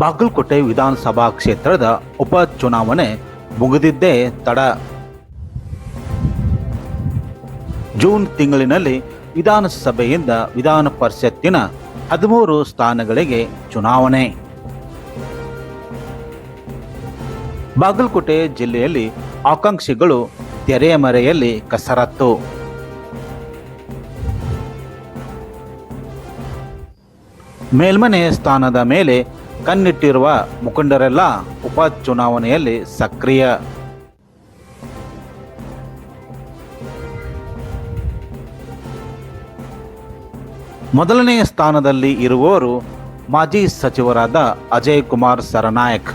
ಬಾಗಲಕೋಟೆ ವಿಧಾನಸಭಾ ಕ್ಷೇತ್ರದ ಉಪಚುನಾವಣೆ ಮುಗಿದಿದ್ದೇ ತಡ. ಜೂನ್ ತಿಂಗಳಿನಲ್ಲಿ ವಿಧಾನಸಭೆಯಿಂದ ವಿಧಾನ ಪರಿಷತ್ತಿನ 13 ಸ್ಥಾನಗಳಿಗೆ ಚುನಾವಣೆ. ಬಾಗಲಕೋಟೆ ಜಿಲ್ಲೆಯಲ್ಲಿ ಆಕಾಂಕ್ಷಿಗಳು ತೆರೆಮರೆಯಲ್ಲಿ ಕಸರತ್ತು. ಮೇಲ್ಮನೆ ಸ್ಥಾನದ ಮೇಲೆ ಕಣ್ಣಿಟ್ಟಿರುವ ಮುಖಂಡರೆಲ್ಲ ಉಪಚುನಾವಣೆಯಲ್ಲಿ ಸಕ್ರಿಯ. ಮೊದಲನೇ ಸ್ಥಾನದಲ್ಲಿ ಇರುವವರು ಮಾಜಿ ಸಚಿವರಾದ ಅಜಯ್ ಕುಮಾರ್ ಸರನಾಯಕ್.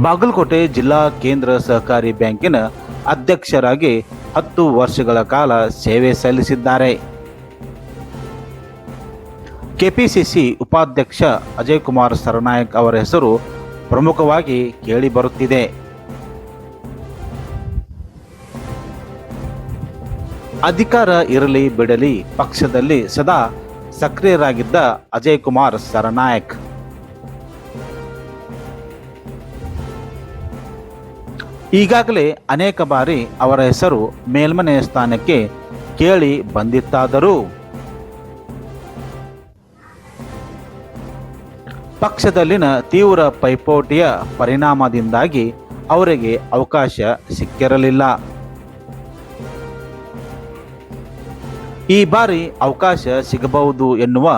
ಬಾಗಲಕೋಟೆ ಜಿಲ್ಲಾ ಕೇಂದ್ರ ಸಹಕಾರಿ ಬ್ಯಾಂಕಿನ ಅಧ್ಯಕ್ಷರಾಗಿ 10 ವರ್ಷಗಳ ಕಾಲ ಸೇವೆ ಸಲ್ಲಿಸಿದ್ದಾರೆ. ಕೆಪಿಸಿಸಿ ಉಪಾಧ್ಯಕ್ಷ ಅಜಯ್ ಕುಮಾರ್ ಸರನಾಯಕ್ ಅವರ ಹೆಸರು ಪ್ರಮುಖವಾಗಿ ಕೇಳಿಬರುತ್ತಿದೆ. ಅಧಿಕಾರ ಇರಲಿ ಬಿಡಲಿ ಪಕ್ಷದಲ್ಲಿ ಸದಾ ಸಕ್ರಿಯರಾಗಿದ್ದ ಅಜಯ್ ಕುಮಾರ್ ಸರನಾಯಕ್ ಈಗಾಗಲೇ ಅನೇಕ ಬಾರಿ ಅವರ ಹೆಸರು ಮೇಲ್ಮನೆ ಸ್ಥಾನಕ್ಕೆ ಕೇಳಿ ಬಂದಿತ್ತಾದರೂ ಪಕ್ಷದಲ್ಲಿನ ತೀವ್ರ ಪೈಪೋಟಿಯ ಪರಿಣಾಮದಿಂದಾಗಿ ಅವರಿಗೆ ಅವಕಾಶ ಸಿಕ್ಕಿರಲಿಲ್ಲ. ಈ ಬಾರಿ ಅವಕಾಶ ಸಿಗಬಹುದು ಎನ್ನುವ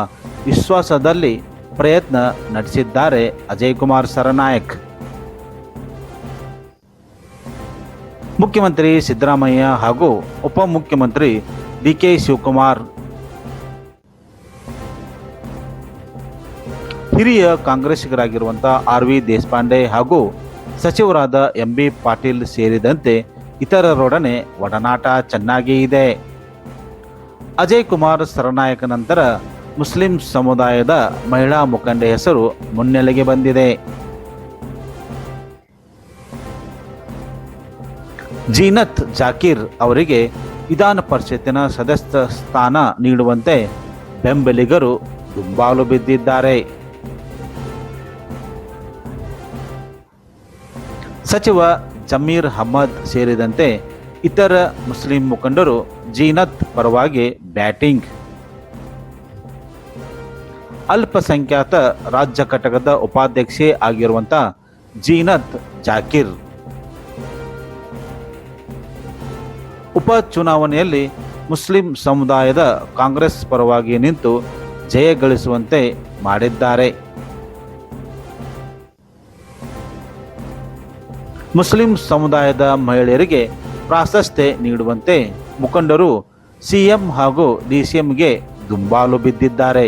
ವಿಶ್ವಾಸದಲ್ಲಿ ಪ್ರಯತ್ನ ನಡೆಸಿದ್ದಾರೆ ಅಜಯ್ ಕುಮಾರ್ ಸರನಾಯಕ್. ಮುಖ್ಯಮಂತ್ರಿ ಸಿದ್ದರಾಮಯ್ಯ ಹಾಗೂ ಉಪಮುಖ್ಯಮಂತ್ರಿ ಡಿ.ಕೆ. ಶಿವಕುಮಾರ್, ಹಿರಿಯ ಕಾಂಗ್ರೆಸ್ಸಿಗರಾಗಿರುವಂಥ ಆರ್.ವಿ. ದೇಶಪಾಂಡೆ ಹಾಗೂ ಸಚಿವರಾದ ಎಂ.ಬಿ. ಪಾಟೀಲ್ ಸೇರಿದಂತೆ ಇತರರೊಡನೆ ಒಡನಾಟ ಚೆನ್ನಾಗಿ ಇದೆ. ಅಜಯ್ ಕುಮಾರ್ ಸರನಾಯಕ ನಂತರ ಮುಸ್ಲಿಂ ಸಮುದಾಯದ ಮಹಿಳಾ ಮುಖಂಡೆ ಹೆಸರು ಮುನ್ನೆಲೆಗೆ ಬಂದಿದೆ. ಜೀನತ್ ಜಾಕೀರ್ ಅವರಿಗೆ ವಿಧಾನ ಪರಿಷತ್ತಿನ ಸದಸ್ಯ ಸ್ಥಾನ ನೀಡುವಂತೆ ಬೆಂಬಲಿಗರು ದುಂಬಾಲು ಬಿದ್ದಿದ್ದಾರೆ. ಸಚಿವ ಜಮೀರ್ ಅಹ್ಮದ್ ಸೇರಿದಂತೆ ಇತರ ಮುಸ್ಲಿಂ ಮುಖಂಡರು ಜೀನತ್ ಪರವಾಗಿ ಬ್ಯಾಟಿಂಗ್. ಅಲ್ಪಸಂಖ್ಯಾತ ರಾಜ್ಯ ಘಟಕದ ಉಪಾಧ್ಯಕ್ಷೆ ಆಗಿರುವಂಥ ಜೀನತ್ ಜಾಕೀರ್ ಉಪಚುನಾವಣೆಯಲ್ಲಿ ಮುಸ್ಲಿಂ ಸಮುದಾಯದ ಕಾಂಗ್ರೆಸ್ ಪರವಾಗಿ ನಿಂತು ಜಯ ಗಳಿಸುವಂತೆ ಮಾಡಿದ್ದಾರೆ. ಮುಸ್ಲಿಂ ಸಮುದಾಯದ ಮಹಿಳೆಯರಿಗೆ ಪ್ರಾಶಸ್ತ್ಯ ನೀಡುವಂತೆ ಮುಖಂಡರು ಸಿಎಂ ಹಾಗೂ ಡಿಸಿಎಂಗೆ ದುಂಬಾಲು ಬಿದ್ದಿದ್ದಾರೆ.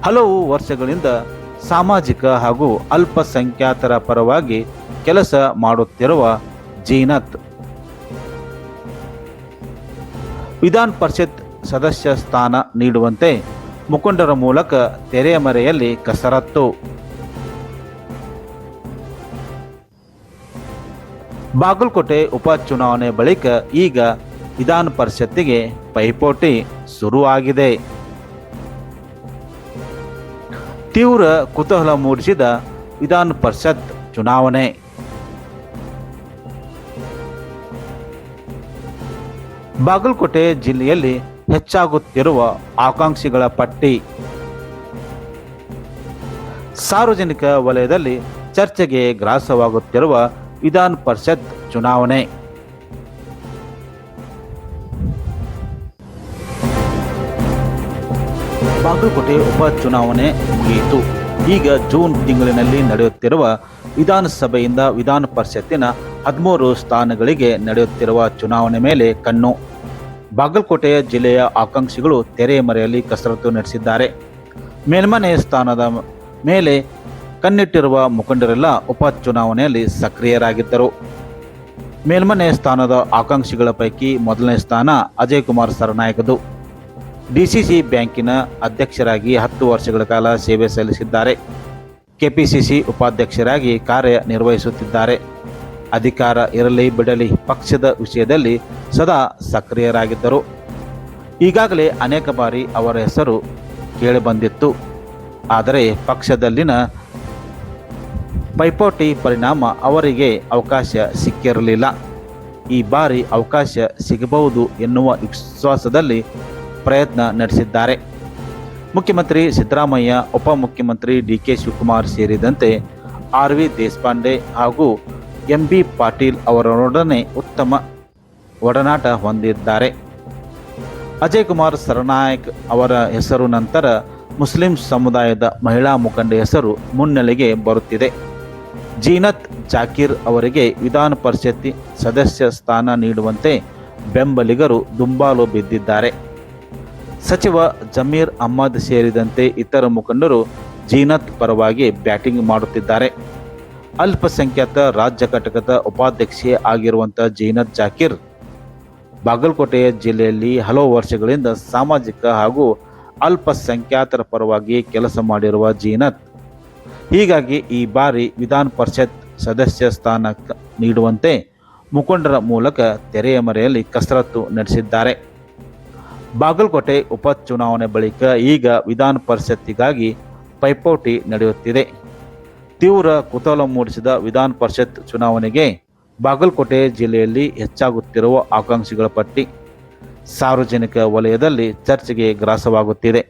ಹಲವು ವರ್ಷಗಳಿಂದ ಸಾಮಾಜಿಕ ಹಾಗೂ ಅಲ್ಪಸಂಖ್ಯಾತರ ಪರವಾಗಿ ಕೆಲಸ ಮಾಡುತ್ತಿರುವ ಜೀನತ್ ವಿಧಾನ ಪರಿಷತ್ ಸದಸ್ಯ ಸ್ಥಾನ ನೀಡುವಂತೆ ಮುಖಂಡರ ಮೂಲಕ ತೆರೆಮರೆಯಲ್ಲಿ ಕಸರತ್ತು. ಬಾಗಲಕೋಟೆ ಉಪಚುನಾವಣೆ ಬಳಿಕ ಈಗ ವಿಧಾನ ಪರಿಷತ್ತಿಗೆ ಪೈಪೋಟಿ ಶುರುವಾಗಿದೆ. ತೀವ್ರ ಕುತೂಹಲ ಮೂಡಿಸಿದ ವಿಧಾನ ಪರಿಷತ್ ಚುನಾವಣೆ. ಬಾಗಲಕೋಟೆ ಜಿಲ್ಲೆಯಲ್ಲಿ ಹೆಚ್ಚಾಗುತ್ತಿರುವ ಆಕಾಂಕ್ಷಿಗಳ ಪಟ್ಟಿ. ಸಾರ್ವಜನಿಕ ವಲಯದಲ್ಲಿ ಚರ್ಚೆಗೆ ಗ್ರಾಸವಾಗುತ್ತಿರುವ ವಿಧಾನ ಪರಿಷತ್ ಚುನಾವಣೆ. ಬಾಗಲಕೋಟೆ ಉಪಚುನಾವಣೆ ಮುಗಿಯಿತು. ಈಗ ಜೂನ್ ತಿಂಗಳಿನಲ್ಲಿ ನಡೆಯುತ್ತಿರುವ ವಿಧಾನಸಭೆಯಿಂದ ವಿಧಾನ ಪರಿಷತ್ತಿನ 13 ಸ್ಥಾನಗಳಿಗೆ ನಡೆಯುತ್ತಿರುವ ಚುನಾವಣೆ ಮೇಲೆ ಕಣ್ಣು. ಬಾಗಲಕೋಟೆ ಜಿಲ್ಲೆಯ ಆಕಾಂಕ್ಷಿಗಳು ತೆರೆಮರೆಯಲ್ಲಿ ಕಸರತ್ತು ನಡೆಸಿದ್ದಾರೆ. ಮೇಲ್ಮನೆ ಸ್ಥಾನದ ಮೇಲೆ ಕಣ್ಣಿಟ್ಟಿರುವ ಮುಖಂಡರೆಲ್ಲ ಉಪಚುನಾವಣೆಯಲ್ಲಿ ಸಕ್ರಿಯರಾಗಿದ್ದರು. ಮೇಲ್ಮನೆ ಸ್ಥಾನದ ಆಕಾಂಕ್ಷಿಗಳ ಪೈಕಿ ಮೊದಲನೇ ಸ್ಥಾನ ಅಜಯ್ ಕುಮಾರ್ ಸರನಾಯಕದು. ಡಿಸಿಸಿ ಬ್ಯಾಂಕಿನ ಅಧ್ಯಕ್ಷರಾಗಿ 10 ವರ್ಷಗಳ ಕಾಲ ಸೇವೆ ಸಲ್ಲಿಸಿದ್ದಾರೆ. ಕೆಪಿಸಿಸಿ ಉಪಾಧ್ಯಕ್ಷರಾಗಿ ಕಾರ್ಯನಿರ್ವಹಿಸುತ್ತಿದ್ದಾರೆ. ಅಧಿಕಾರ ಇರಲಿ ಬಿಡಲಿ ಪಕ್ಷದ ವಿಷಯದಲ್ಲಿ ಸದಾ ಸಕ್ರಿಯರಾಗಿದ್ದರು. ಈಗಾಗಲೇ ಅನೇಕ ಬಾರಿ ಅವರ ಹೆಸರು ಕೇಳಿಬಂದಿತ್ತು. ಆದರೆ ಪಕ್ಷದಲ್ಲಿನ ಪೈಪೋಟಿ ಪರಿಣಾಮ ಅವರಿಗೆ ಅವಕಾಶ ಸಿಕ್ಕಿರಲಿಲ್ಲ. ಈ ಬಾರಿ ಅವಕಾಶ ಸಿಗಬಹುದು ಎನ್ನುವ ವಿಶ್ವಾಸದಲ್ಲಿ ಪ್ರಯತ್ನ ನಡೆಸಿದ್ದಾರೆ. ಮುಖ್ಯಮಂತ್ರಿ ಸಿದ್ದರಾಮಯ್ಯ, ಉಪಮುಖ್ಯಮಂತ್ರಿ ಡಿ.ಕೆ. ಶಿವಕುಮಾರ್ ಸೇರಿದಂತೆ ಆರ್.ವಿ. ದೇಶಪಾಂಡೆ ಹಾಗೂ ಎಂ.ಬಿ. ಪಾಟೀಲ್ ಅವರೊಡನೆ ಉತ್ತಮ ಒಡನಾಟ ಹೊಂದಿದ್ದಾರೆ. ಅಜಯ್ ಕುಮಾರ್ ಸರ್ನಾಯಕ್ ಅವರ ಹೆಸರು ನಂತರ ಮುಸ್ಲಿಂ ಸಮುದಾಯದ ಮಹಿಳಾ ಮುಖಂಡೆ ಹೆಸರು ಮುನ್ನೆಲೆಗೆ ಬರುತ್ತಿದೆ. ಜೀನತ್ ಜಾಕೀರ್ ಅವರಿಗೆ ವಿಧಾನ ಪರಿಷತ್ ಸದಸ್ಯ ಸ್ಥಾನ ನೀಡುವಂತೆ ಬೆಂಬಲಿಗರು ದುಂಬಾಲು ಬಿದ್ದಿದ್ದಾರೆ. ಸಚಿವ ಜಮೀರ್ ಅಹ್ಮದ್ ಸೇರಿದಂತೆ ಇತರ ಮುಖಂಡರು ಜೀನತ್ ಪರವಾಗಿ ಬ್ಯಾಟಿಂಗ್ ಮಾಡುತ್ತಿದ್ದಾರೆ. ಅಲ್ಪಸಂಖ್ಯಾತ ರಾಜ್ಯ ಘಟಕದ ಉಪಾಧ್ಯಕ್ಷೆ ಆಗಿರುವಂಥ ಜೀನತ್ ಜಾಕೀರ್ ಬಾಗಲಕೋಟೆ ಜಿಲ್ಲೆಯಲ್ಲಿ ಹಲವು ವರ್ಷಗಳಿಂದ ಸಾಮಾಜಿಕ ಹಾಗೂ ಅಲ್ಪಸಂಖ್ಯಾತರ ಪರವಾಗಿ ಕೆಲಸ ಮಾಡಿರುವ ಜೀನತ್, ಹೀಗಾಗಿ ಈ ಬಾರಿ ವಿಧಾನ ಪರಿಷತ್ ಸದಸ್ಯ ಸ್ಥಾನ ನೀಡುವಂತೆ ಮುಖಂಡರ ಮೂಲಕ ತೆರೆಯ ಮರೆಯಲ್ಲಿ ಕಸರತ್ತು ನಡೆಸಿದ್ದಾರೆ. ಬಾಗಲಕೋಟೆ ಉಪಚುನಾವಣೆ ಬಳಿಕ ಈಗ ವಿಧಾನ ಪರಿಷತ್ತಿಗಾಗಿ ಪೈಪೋಟಿ ನಡೆಯುತ್ತಿದೆ. ತೀವ್ರ ಕುತೂಹಲ ಮೂಡಿಸಿದ ವಿಧಾನ ಪರಿಷತ್ ಚುನಾವಣೆಗೆ ಬಾಗಲಕೋಟೆ ಜಿಲ್ಲೆಯಲ್ಲಿ ಹೆಚ್ಚಾಗುತ್ತಿರುವ ಆಕಾಂಕ್ಷಿಗಳ ಪಟ್ಟಿ ಸಾರ್ವಜನಿಕ ವಲಯದಲ್ಲಿ ಚರ್ಚೆಗೆ ಗ್ರಾಸವಾಗುತ್ತಿದೆ.